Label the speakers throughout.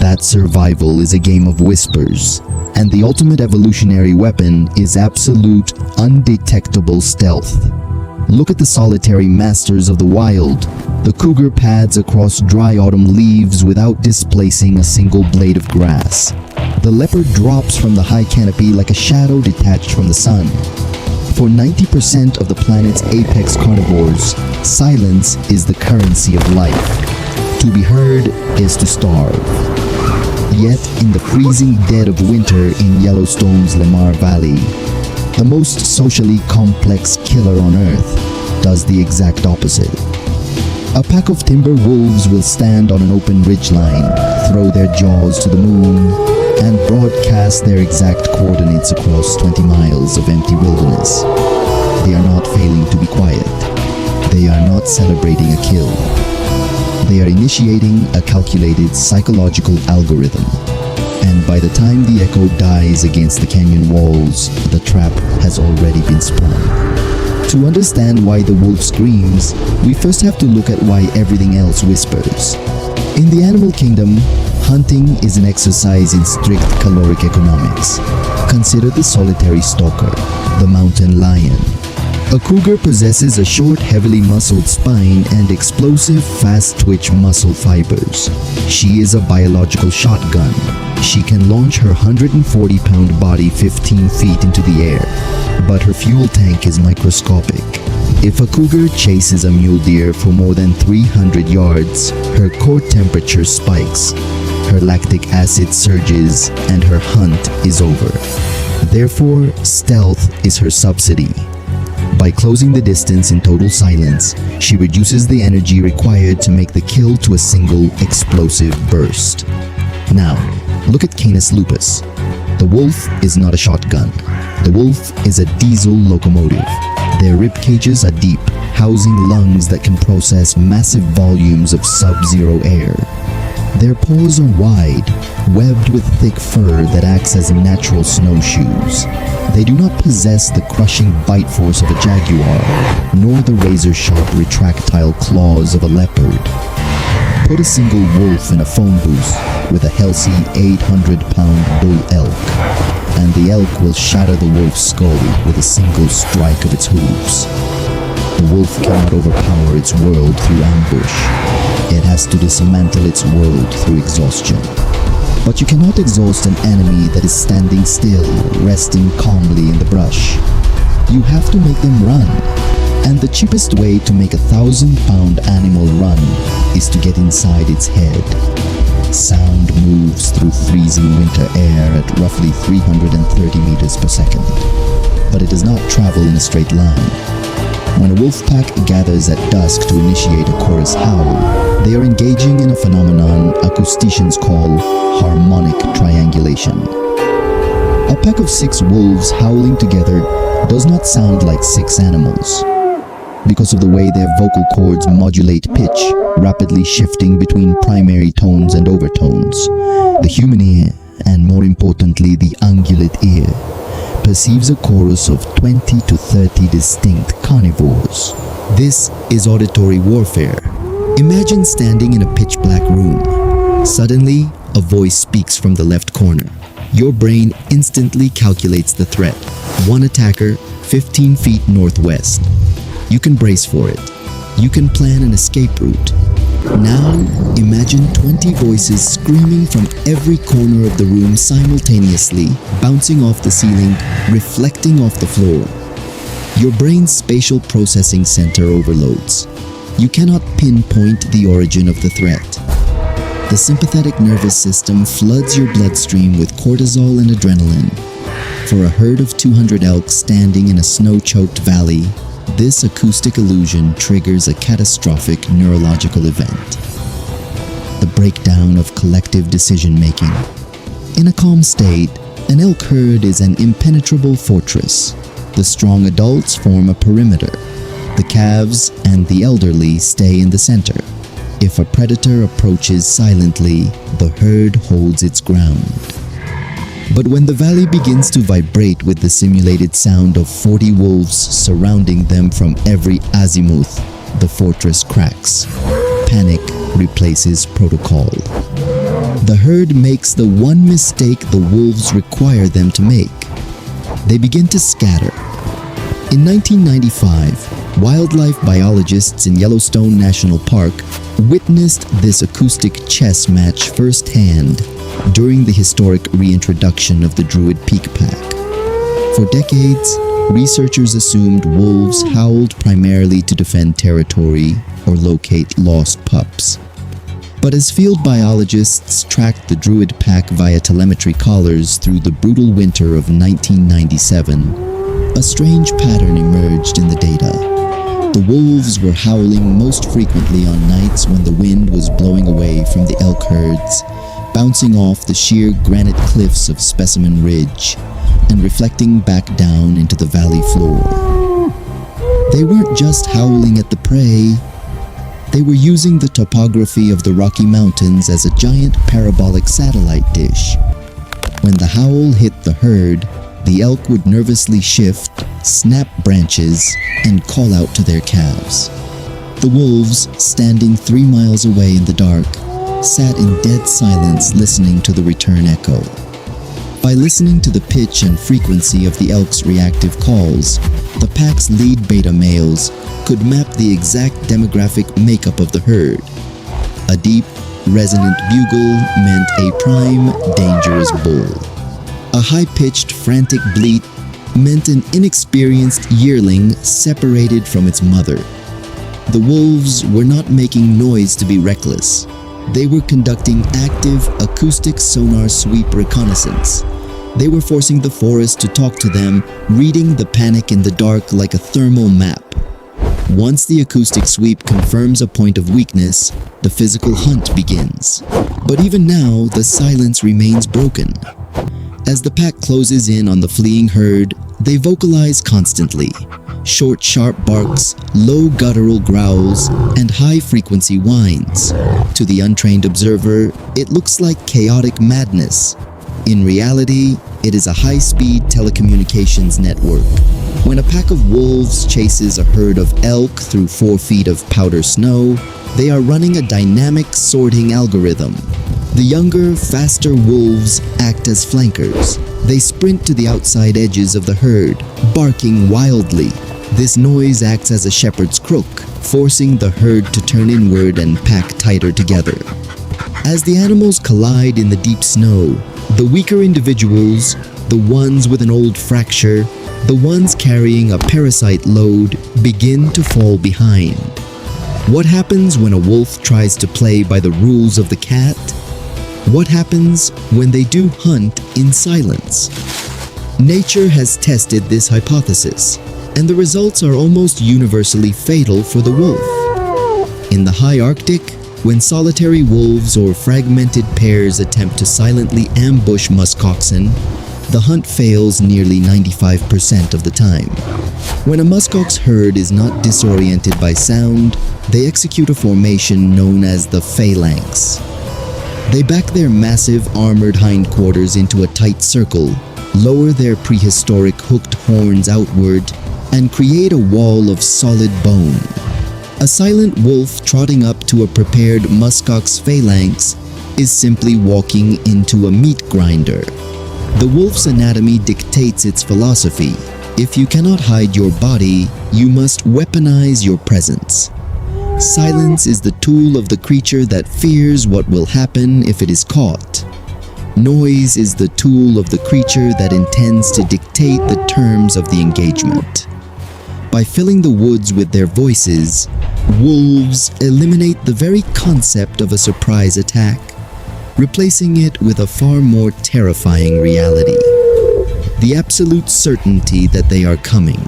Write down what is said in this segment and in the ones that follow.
Speaker 1: that survival is a game of whispers, and the ultimate evolutionary weapon is absolute, undetectable stealth. Look at the solitary masters of the wild. The cougar pads across dry autumn leaves without displacing a single blade of grass. The leopard drops from the high canopy like a shadow detached from the sun. For 90% of the planet's apex carnivores, silence is the currency of life. To be heard is to starve. Yet, in the freezing dead of winter in Yellowstone's Lamar Valley, the most socially complex killer on Earth does the exact opposite. A pack of timber wolves will stand on an open ridgeline, throw their jaws to the moon, and broadcast their exact coordinates across 20 miles of empty wilderness. They are not failing to be quiet. They are not celebrating a kill. They are initiating a calculated psychological algorithm. And by the time the echo dies against the canyon walls, the trap has already been sprung. To understand why the wolf screams, we first have to look at why everything else whispers. In the animal kingdom, hunting is an exercise in strict caloric economics. Consider the solitary stalker, the mountain lion. A cougar possesses a short, heavily muscled spine and explosive, fast-twitch muscle fibers. She is a biological shotgun. She can launch her 140-pound body 15 feet into the air, but her fuel tank is microscopic. If a cougar chases a mule deer for more than 300 yards, her core temperature spikes, her lactic acid surges, and her hunt is over. Therefore, stealth is her subsidy. By closing the distance in total silence, she reduces the energy required to make the kill to a single explosive burst. Now, look at Canis lupus. The wolf is not a shotgun. The wolf is a diesel locomotive. Their rib cages are deep, housing lungs that can process massive volumes of sub-zero air. Their paws are wide, webbed with thick fur that acts as natural snowshoes. They do not possess the crushing bite force of a jaguar, nor the razor-sharp retractile claws of a leopard. Put a single wolf in a phone booth with a healthy 800-pound bull elk, and the elk will shatter the wolf's skull with a single strike of its hooves. The wolf cannot overpower its world through ambush. It has to dismantle its world through exhaustion. But you cannot exhaust an enemy that is standing still, resting calmly in the brush. You have to make them run. And the cheapest way to make a 1,000-pound animal run is to get inside its head. Sound moves through freezing winter air at roughly 330 meters per second. But it does not travel in a straight line. When a wolf pack gathers at dusk to initiate a chorus howl, they are engaging in a phenomenon acousticians call harmonic triangulation. A pack of 6 wolves howling together does not sound like 6 animals, because of the way their vocal cords modulate pitch, rapidly shifting between primary tones and overtones. The human ear, and more importantly the ungulate ear, perceives a chorus of 20 to 30 distinct carnivores. This is auditory warfare. Imagine standing in a pitch-black room. Suddenly, a voice speaks from the left corner. Your brain instantly calculates the threat. 1 attacker, 15 feet northwest. You can brace for it. You can plan an escape route. Now, imagine 20 voices screaming from every corner of the room simultaneously, bouncing off the ceiling, reflecting off the floor. Your brain's spatial processing center overloads. You cannot pinpoint the origin of the threat. The sympathetic nervous system floods your bloodstream with cortisol and adrenaline. For a herd of 200 elk standing in a snow-choked valley, this acoustic illusion triggers a catastrophic neurological event. The breakdown of collective decision-making. In a calm state, an elk herd is an impenetrable fortress. The strong adults form a perimeter. The calves and the elderly stay in the center. If a predator approaches silently, the herd holds its ground. But when the valley begins to vibrate with the simulated sound of 40 wolves surrounding them from every azimuth, the fortress cracks. Panic replaces protocol. The herd makes the one mistake the wolves require them to make. They begin to scatter. In 1995, wildlife biologists in Yellowstone National Park witnessed this acoustic chess match firsthand during the historic reintroduction of the Druid Peak pack. For decades, researchers assumed wolves howled primarily to defend territory or locate lost pups. But as field biologists tracked the Druid pack via telemetry collars through the brutal winter of 1997, a strange pattern emerged in the data. The wolves were howling most frequently on nights when the wind was blowing away from the elk herds, bouncing off the sheer granite cliffs of Specimen Ridge and reflecting back down into the valley floor. They weren't just howling at the prey. They were using the topography of the Rocky Mountains as a giant parabolic satellite dish. When the howl hit the herd, the elk would nervously shift, snap branches, and call out to their calves. The wolves, standing 3 miles away in the dark, sat in dead silence listening to the return echo. By listening to the pitch and frequency of the elk's reactive calls, the pack's lead beta males could map the exact demographic makeup of the herd. A deep, resonant bugle meant a prime, dangerous bull. A high-pitched, frantic bleat meant an inexperienced yearling separated from its mother. The wolves were not making noise to be reckless. They were conducting active, acoustic sonar sweep reconnaissance. They were forcing the forest to talk to them, reading the panic in the dark like a thermal map. Once the acoustic sweep confirms a point of weakness, the physical hunt begins. But even now, the silence remains broken. As the pack closes in on the fleeing herd, they vocalize constantly. Short, sharp barks, low guttural growls, and high-frequency whines. To the untrained observer, it looks like chaotic madness. In reality, it is a high-speed telecommunications network. When a pack of wolves chases a herd of elk through 4 feet of powder snow, they are running a dynamic sorting algorithm. The younger, faster wolves act as flankers. They sprint to the outside edges of the herd, barking wildly. This noise acts as a shepherd's crook, forcing the herd to turn inward and pack tighter together. As the animals collide in the deep snow, the weaker individuals, the ones with an old fracture, the ones carrying a parasite load, begin to fall behind. What happens when a wolf tries to play by the rules of the cat? What happens when they do hunt in silence? Nature has tested this hypothesis, and the results are almost universally fatal for the wolf. In the high Arctic, when solitary wolves or fragmented pairs attempt to silently ambush muskoxen, the hunt fails nearly 95% of the time. When a muskox herd is not disoriented by sound, they execute a formation known as the phalanx. They back their massive armored hindquarters into a tight circle, lower their prehistoric hooked horns outward, and create a wall of solid bone. A silent wolf trotting up to a prepared muskox phalanx is simply walking into a meat grinder. The wolf's anatomy dictates its philosophy. If you cannot hide your body, you must weaponize your presence. Silence is the tool of the creature that fears what will happen if it is caught. Noise is the tool of the creature that intends to dictate the terms of the engagement. By filling the woods with their voices, wolves eliminate the very concept of a surprise attack, replacing it with a far more terrifying reality. The absolute certainty that they are coming,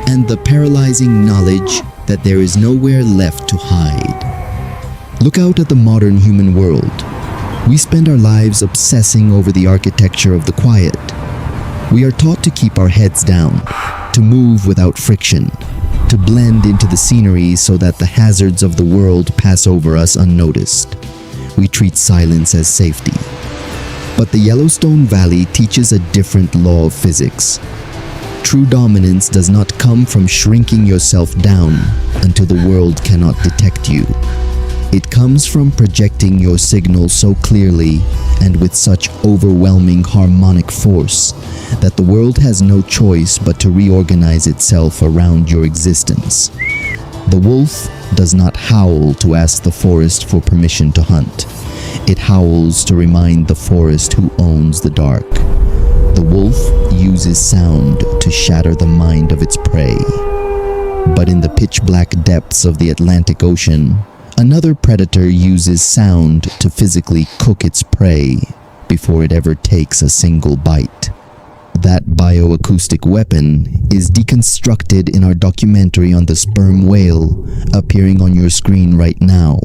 Speaker 1: and the paralyzing knowledge that there is nowhere left to hide. Look out at the modern human world. We spend our lives obsessing over the architecture of the quiet. We are taught to keep our heads down, to move without friction, to blend into the scenery so that the hazards of the world pass over us unnoticed. We treat silence as safety. But the Yellowstone Valley teaches a different law of physics. True dominance does not come from shrinking yourself down until the world cannot detect you. It comes from projecting your signal so clearly and with such overwhelming harmonic force that the world has no choice but to reorganize itself around your existence. The wolf does not howl to ask the forest for permission to hunt. It howls to remind the forest who owns the dark. The wolf uses sound to shatter the mind of its prey. But in the pitch-black depths of the Atlantic Ocean, another predator uses sound to physically cook its prey before it ever takes a single bite. That bioacoustic weapon is deconstructed in our documentary on the sperm whale, appearing on your screen right now.